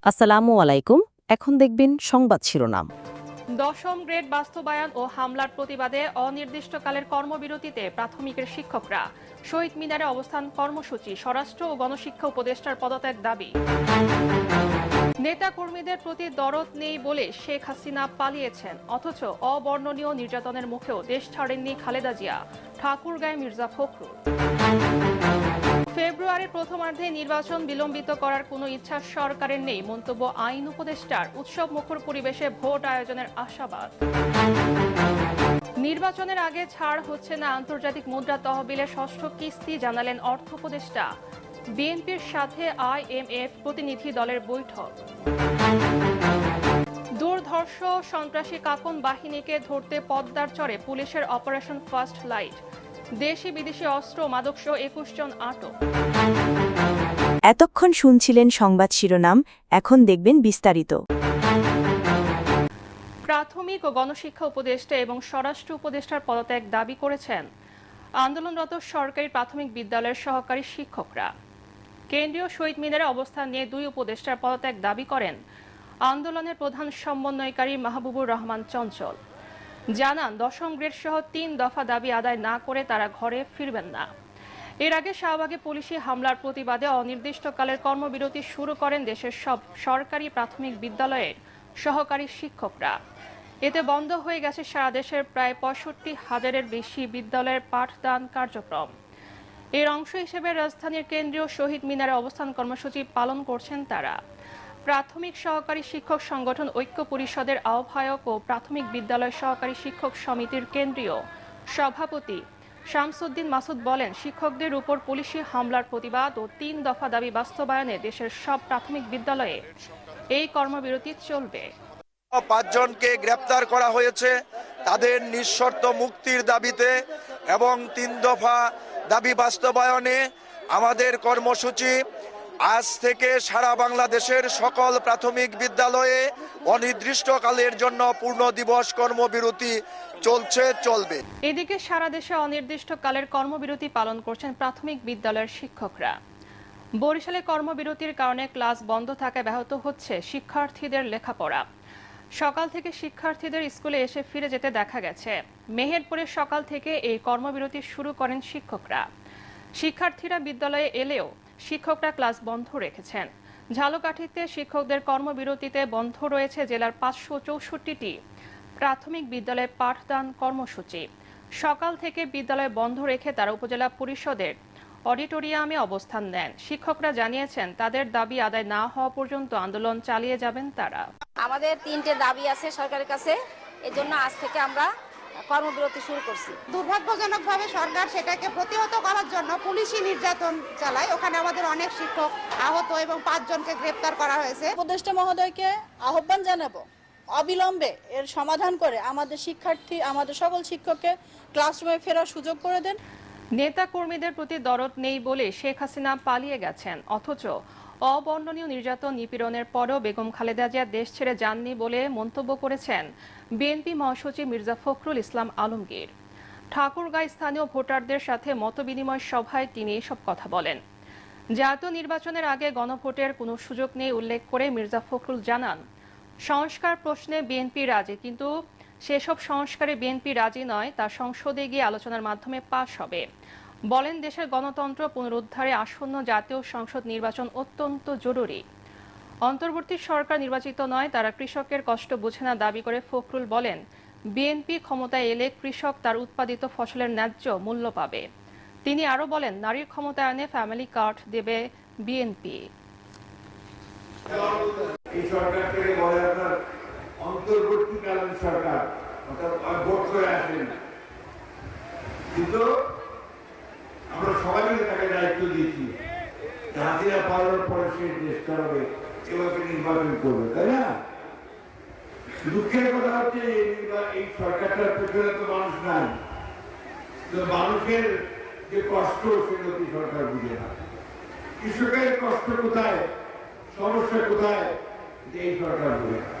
আসসালামু আলাইকুম। এখন দেখবেন সংবাদ শিরোনাম। দশম গ্রেড বাস্তবায়ন ও হামলার প্রতিবাদে অনির্দিষ্টকালের কর্মবিরতিতে প্রাথমিকের শিক্ষকরা। শহীদ মিনারে অবস্থান কর্মসূচি, স্বরাষ্ট্র ও গণশিক্ষা উপদেষ্টার পদত্যাগ দাবি। নেতা কর্মীদের প্রতি দরদ নেই বলে শেখ হাসিনা পালিয়েছেন, অথচ অবর্ণনীয় নির্যাতনের মুখেও দেশ ছাড়েননি খালেদা জিয়া। ঠাকুরগাঁয়ে মির্জা ফখরুল। ফেব্রুয়ারির প্রথমার্ধে নির্বাচন বিলম্বিত করার কোনো ইচ্ছা সরকারের নেই, মন্তব্য আইন উপদেষ্টার। উৎসব মুখর পরিবেশে ভোট আয়োজনের আশাবাদ। নির্বাচনের আগে ছাড় হচ্ছে না আন্তর্জাতিক মুদ্রা তহবিলের ষষ্ঠ কিস্তি, জানালেন অর্থ উপদেষ্টা। বিএনপির সাথে IMF প্রতিনিধি দলের বৈঠক। দুর্ধর্ষ সন্ত্রাসী কাকন বাহিনীকে ধরতে পদ্মার চরে পুলিশের অপারেশন ফার্স্ট লাইট। দেশি বিদেশি অস্ত্র মাদকসহ 21 জন আটক। এতক্ষণ শুনছিলেন সংবাদ শিরোনাম, এখন দেখবেন বিস্তারিত। প্রাথমিক ও গণশিক্ষা উপদেষ্টা এবং স্বরাষ্ট্র উপদেষ্টার পদত্যাগ দাবি করেছেন আন্দোলনরত সরকারি প্রাথমিক বিদ্যালয়ের সহকারী শিক্ষকরা। কেন্দ্রীয় শহীদ মিনারে অবস্থান নিয়ে দুই উপদেষ্টার পদত্যাগ দাবি করেন আন্দোলনের প্রধান সমন্বয়কারী মাহবুবুর রহমান চঞ্চল। জানান, দশম গ্রেড সহ 3 দফা দাবি আদায় না করে তারা ঘরে ফিরবেন না। এর আগে শাহবাগে পুলিশি হামলার প্রতিবাদে অনির্দিষ্টকালের কর্মবিরতি শুরু করেন দেশের সব সরকারি প্রাথমিক বিদ্যালয়ের সহকারী শিক্ষকরা। এতে বন্ধ হয়ে গেছে সারা দেশের প্রায় 65,000-এর বেশি বিদ্যালয়ের পাঠদান কার্যক্রম। এর অংশ হিসেবে রাজধানীর কেন্দ্রীয় শহীদ মিনারে অবস্থান কর্মসূচি পালন করছেন তারা। প্রাথমিক সহকারী শিক্ষক সংগঠন ঐক্য পরিষদের আহ্বায়ক ও প্রাথমিক বিদ্যালয় সহকারী শিক্ষক সমিতির কেন্দ্রীয় সভাপতি শামসুদ্দিন মাসুদ বলেন, শিক্ষকদের উপর পুলিশি হামলার প্রতিবাদ ও 3 দফা দাবি বাস্তবায়নে দেশের সব প্রাথমিক বিদ্যালয়ে এই কর্মবিরতি চলবে। 5 জনকে গ্রেপ্তার করা হয়েছে তাদের নিঃশর্ত মুক্তির দাবিতে এবং 3 দফা দাবি বাস্তবায়নে আমাদের কর্মসূচি আজ থেকে সারা বাংলাদেশের সকল প্রাথমিক বিদ্যালয়ে অনির্দিষ্টকালের জন্য পূর্ণ দিবস কর্মবিরতি চলবে। এদিকে সারা দেশে অনির্দিষ্টকালের কর্মবিরতি পালন করছেন প্রাথমিক বিদ্যালয়ের শিক্ষকরা। বরিশালে কর্মবিরতির কারণে ক্লাস বন্ধ থাকায় ব্যাহত হচ্ছে শিক্ষার্থীদের লেখাপড়া। সকাল থেকে শিক্ষার্থীদের স্কুলে এসে ফিরে যেতে দেখা গেছে। মেহেরপুরে সকাল থেকে এই কর্মবিরতি শুরু করেন শিক্ষকরা। শিক্ষার্থীরা বিদ্যালয়ে এলেও শিক্ষকরা ক্লাস বন্ধ রেখেছেন। ঝালকাঠিতে শিক্ষকদের কর্মবিরতিতে বন্ধ রয়েছে জেলার 564টি প্রাথমিক বিদ্যালয়ে পাঠদান কর্মসূচি। সকাল থেকে বিদ্যালয় বন্ধ রেখে তারা উপজেলা পরিষদের অডিটোরিয়ামে অবস্থান নেন। শিক্ষকরা জানিয়েছেন, তাদের দাবি আদায় না হওয়া পর্যন্ত আন্দোলন চালিয়ে যাবেন তারা। আমাদের 3টে দাবি আছে সরকারের কাছে, এজন্য আজ থেকে আমরা কর্মবিরতি শুরু করছি। দুর্ভাগ্যজনকভাবে সরকার সেটাকে প্রতিহত করার জন্য পুলিশি নির্যাতন চালায়। ওখানে আমাদের অনেক শিক্ষক আহত এবং 5 জনকে গ্রেপ্তার করা হয়েছে। উপদেষ্টা মহোদয়কে আহ্বান জানাবো, অবিলম্বে এর সমাধান করে আমাদের সকল শিক্ষককে ক্লাসরুমে ফেরার সুযোগ করে দেন। নেতা কর্মীদের প্রতি দরদ নেই বলে শেখ হাসিনা পালিয়ে গেছেন, অথচ অবর্ণনীয় নির্যাতন নিপীড়নের পরও বেগম খালেদা জিয়া দেশ ছেড়ে যাননি বলে মন্তব্য করেছেন বিএনপি মহাসচিব মির্জা ফখরুল ইসলাম আলমগীর। ঠাকুরগাঁয় স্থানীয় ভোটারদের সাথে মতবিনিময় সভায় তিনি এসব কথা বলেন। জাতীয় নির্বাচনের আগে গণভোটের কোনো সুযোগ নেই উল্লেখ করে মির্জা ফখরুল জানান, সংস্কার প্রশ্নে বিএনপি রাজি, কিন্তু সেসব সংস্কারে বিএনপি রাজি নয়, তা সংসদে গিয়ে আলোচনার মাধ্যমে পাশ হবে। বলেন, দেশের গণতন্ত্র পুনরুদ্ধারে আসন্ন জাতীয় সংসদ নির্বাচন অত্যন্ত জরুরি। অন্তর্বর্তী সরকার নির্বাচিত নয়, তারা কৃষকের কষ্ট বোঝে না দাবি করে ফখরুল বলেন, বিএনপি ক্ষমতায় এলে কৃষক তার উৎপাদিত ফসলের ন্যায্য মূল্য পাবে। তিনি আরও বলেন, নারীর ক্ষমতায়নে ফ্যামিলি কার্ড দেবে বিএনপি। অন্তর্বর্তীকালীন সরকার ভোট করে আসেন, কিন্তু আমরা সবাই মিলে তাকে দায়িত্ব দিয়েছি, হাসিনা পালানোর পরে সে দেশ চালাবে, এভাবে নির্বাচন করবে, তাই না? দুঃখের কথা হচ্ছে এই সরকারটার পেছনে তো মানুষ নাই, মানুষের যে কষ্ট সেটা সরকার বুঝে না। কৃষকের কষ্ট কোথায়, সমস্যা কোথায়, এই সরকার বুঝে না।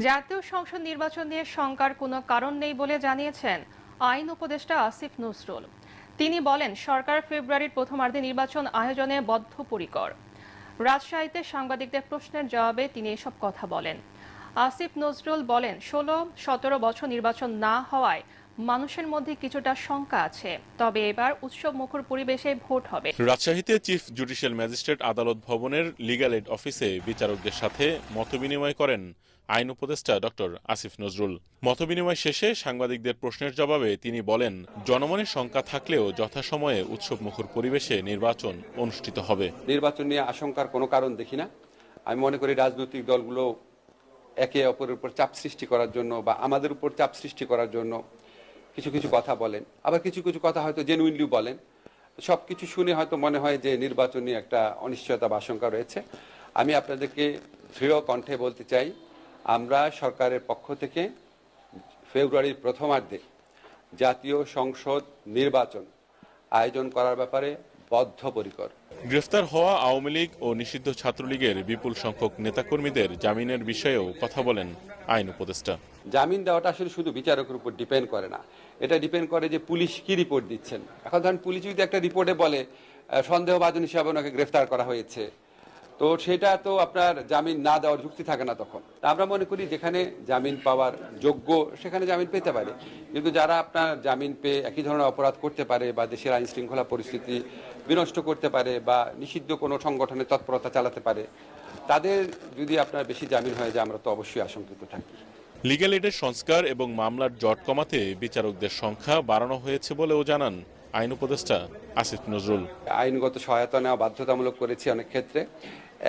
জাতীয় সংসদ নির্বাচন নিয়ে শঙ্কার কোনো কারণ নেই বলে জানিয়েছেন আইন উপদেষ্টা আসিফ নজরুল। তিনি বলেন, সরকার ফেব্রুয়ারির প্রথমার্ধে নির্বাচন আয়োজনে বদ্ধপরিকর। রাজশাহীতে সাংবাদিকদের প্রশ্নের জবাবে তিনি এসব কথা বলেন। আসিফ নজরুল বলেন, 16-17 বছর নির্বাচন না হওয়ায় মানুষের মধ্যে কিছুটা শঙ্কা আছে, তবে এবার উৎসব মুখর পরিবেশে ভোট হবে। রাজশাহীতে চিফ জুডিশিয়াল ম্যাজিস্ট্রেট আদালত ভবনের লিগ্যাল এইড অফিসে বিচারকদের সাথে মতবিনিময় করেন আইন উপদেষ্টা ডক্টর আসিফ নজরুল। মতবিনিময় শেষে সাংবাদিকদের প্রশ্নের জবাবে তিনি বলেন, জনমনে শঙ্কা থাকলেও যথাসময়ে উৎসব মুখর পরিবেশে নির্বাচন অনুষ্ঠিত হবে। নির্বাচন নিয়ে আশঙ্কার কোনো কারণ দেখি না। আমি মনে করি রাজনৈতিক দলগুলো একে অপরের উপর চাপ সৃষ্টি করার জন্য বা আমাদের উপর চাপ সৃষ্টি করার জন্য কিছু কিছু কথা বলেন, আবার কিছু কিছু কথা হয়তো জেনুইনলি বলেন। সবকিছু শুনে হয়তো মনে হয় যে নির্বাচন নিয়ে একটা অনিশ্চয়তা বা আশঙ্কা রয়েছে। আমি আপনাদেরকে দৃঢ় কণ্ঠে বলতে চাই, আমরা সরকারের পক্ষ থেকে ফেব্রুয়ারির প্রথমার্ধে জাতীয় সংসদ নির্বাচন আয়োজন করার ব্যাপারে বদ্ধপরিকর। গ্রেফতার হওয়া আওয়ামী লীগ ও নিষিদ্ধ ছাত্রলীগের বিপুল সংখ্যক নেতাকর্মীদের জামিনের বিষয়েও কথা বলেন আইন উপদেষ্টা। জামিন দেওয়াটা আসলে শুধু বিচারকের উপর ডিপেন্ড করে না, এটা ডিপেন্ড করে যে পুলিশ কি রিপোর্ট দিচ্ছেন। এখন ধরেন পুলিশ যদি একটা রিপোর্টে বলে সন্দেহভাজন হিসাবে ওনাকে গ্রেফতার করা হয়েছে, তো সেটা তো আপনার জামিন না দেওয়ার যুক্তি থাকে না তখন। আমরা মনে করি যেখানে জামিন পাওয়ার যোগ্য সেখানে জামিন পেতে পারে, কিন্তু যারা আপনার জামিন পেয়ে একই ধরনের অপরাধ করতে পারে বা দেশের আইন শৃঙ্খলা পরিস্থিতি বিনষ্ট করতে পারে বা নিষিদ্ধ কোনো সংগঠনের তৎপরতা চালাতে পারে, তাদের যদি আপনার বেশি জামিন হয়ে যায় আমরা তো অবশ্যই আশঙ্কিত থাকি। লিগ্যাল এইডের সংস্কার এবং মামলার জট কমাতে বিচারকদের সংখ্যা বাড়ানো হয়েছে বলেও জানান আইন উপদেষ্টা আসিফ নজরুল। আইনগত সহায়তা নেওয়া বাধ্যতামূলক করেছি অনেক ক্ষেত্রে,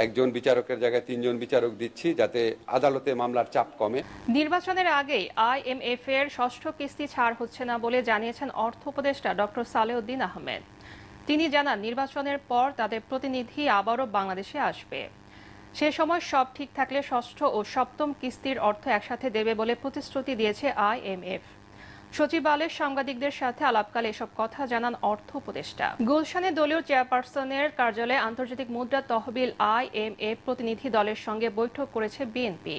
একজন বিচারকের জায়গায় 3 জন বিচারক দিচ্ছি যাতে আদালতে মামলার চাপ কমে। নির্বাচনের আগেই IMF এর ষষ্ঠ কিস্তি ছাড় হচ্ছে না বলে জানিয়েছেন অর্থ উপদেষ্টা ডক্টর সালেউদ্দিন আহমেদ। তিনি জানান, নির্বাচনের পর তাদের প্রতিনিধি আবারও বাংলাদেশে আসবে। সে সময় সব ঠিক থাকলে ষষ্ঠ ও সপ্তম কিস্তির অর্থ একসাথে দেবে বলে প্রতিশ্রুতি দিয়েছে IMF। সচিবালয়ের সাংবাদিকদের সাথে আলাপকালে এসব কথা জানান অর্থ উপদেষ্টা। গুলশানে দলীয় চেয়ারপারসনের কার্যালয়ে আন্তর্জাতিক মুদ্রা তহবিল IMF প্রতিনিধি দলের সঙ্গে বৈঠক করেছে বিএনপি।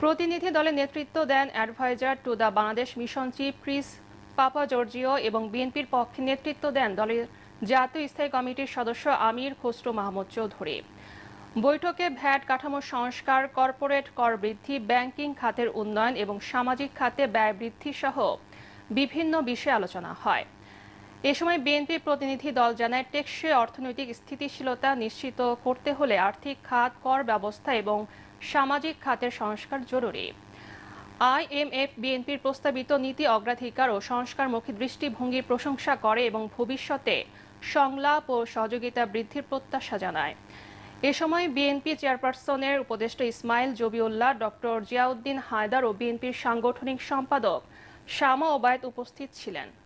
প্রতিনিধি দলে নেতৃত্ব দেন adviser to the Bangladesh mission chief Chris Papageorgiou বিএনপির পক্ষে নেতৃত্ব দেন দলের জাতীয় স্থায়ী কমিটির সদস্য আমির খসরু মাহমুদ চৌধুরী। বৈঠকে ভ্যাট কাঠামো সংস্কার, কর্পোরেট কর বৃদ্ধি, ব্যাংকিং খাতের উন্নয়ন এবং সামাজিক খাতে ব্যয় বৃদ্ধি সহ বিভিন্ন বিষয়ে আলোচনা হয়। এ সময় বিএনপি প্রতিনিধি দল জানায়, টেকসই অর্থনৈতিক স্থিতিশীলতা নিশ্চিত করতে হলে আর্থিক খাত, কর ব্যবস্থা এবং সামাজিক খাতের সংস্কার জরুরি। IMF বিএনপির প্রস্তাবিত নীতি অগ্রাধিকার ও সংস্কারমুখী দৃষ্টিভঙ্গির প্রশংসা করে এবং ভবিষ্যতে সংলাপ ও সহযোগিতা বৃদ্ধির প্রত্যাশা জানায়। এ সময় বিএনপি চেয়ারপারসনের উপদেষ্টা ইসমাইল জবিউল্লাহ, ডক্টর জিয়াউদ্দিন হায়দার ও বিএনপির সাংগঠনিক সম্পাদক শামা ওবায়েদ উপস্থিত ছিলেন।